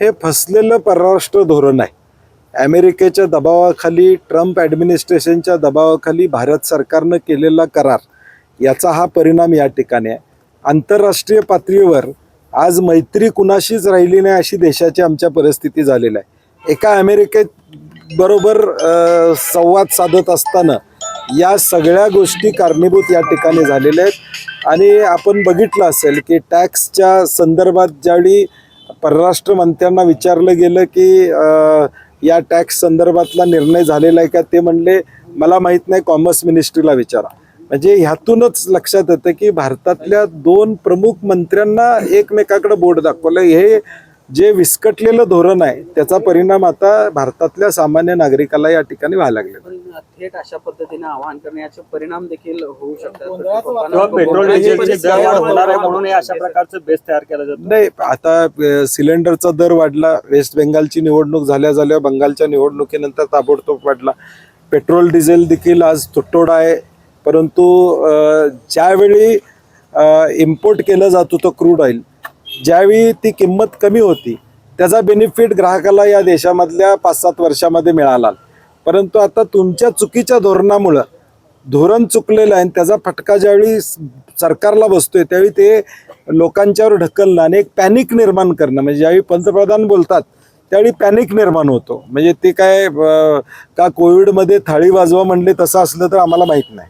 हे फसलेलं परराष्ट्र धोरण आहे. अमेरिकेच्या दबावाखाली, ट्रम्प ॲडमिनिस्ट्रेशनच्या दबावाखाली भारत सरकारनं केलेला करार याचा हा परिणाम या ठिकाणी आहे. आंतरराष्ट्रीय पातळीवर आज मैत्री कुणाशीच राहिली नाही अशी देशाची आमच्या परिस्थिती झालेली आहे. एका अमेरिकेबरोबर संवाद साधत असताना या सगळ्या गोष्टी कारणीभूत या ठिकाणी झालेल्या आहेत. आणि आपण बघितलं असेल की टॅक्सच्या संदर्भात ज्यावेळी परराष्ट्र मंत्र्यांना विचारलं गेलं की या टॅक्स संदर्भातला निर्णय झालेला आहे का, ते म्हणले मला माहीत नाही, कॉमर्स मिनिस्ट्रीला विचारा. म्हणजे ह्यातूनच लक्षात येतं की भारतातल्या दोन प्रमुख मंत्र्यांना एकमेकाकडे बोट दाखवलं. हे जे विस्कटलेलं धोरण आहे त्याचा परिणाम आता भारतातल्या सामान्य नागरिकाला या ठिकाणी व्हायला लागले. पण थेट अशा पद्धतीने आवाहन करण्याचे परिणाम देखील होऊ शकतात. पेट्रोल डिझेलचे दरवाढ होणार आहे म्हणून अशा प्रकारचं बेस तयार केलं जातं. नाही, आता सिलेंडरचा दर वाढला. वेस्ट बेंगालची निवडणूक झाल्या बंगालच्या निवडणुकीनंतर ताबडतोब वाढला. पेट्रोल डिझेल देखील आज तुटवडा आहे. परंतु ज्यावेळी इम्पोर्ट केलं जात होतं क्रूड ऑइल, ज्यावेळी ती किंमत कमी होती त्याचा बेनिफिट ग्राहकाला या देशामधल्या 5-7 वर्षामध्ये मिळाला. परंतु आता तुमच्या चुकीच्या धोरणामुळं धोरण चुकलेलं आहे आणि त्याचा फटका ज्यावेळी सरकारला बसतोय त्यावेळी ते लोकांच्यावर ढकलणं आणि एक पॅनिक निर्माण करणं. म्हणजे ज्यावेळी पंतप्रधान बोलतात त्यावेळी पॅनिक निर्माण होतो. म्हणजे ते काय का कोविडमध्ये थाळी वाजवा म्हणले तसं असलं तर आम्हाला माहीत नाही.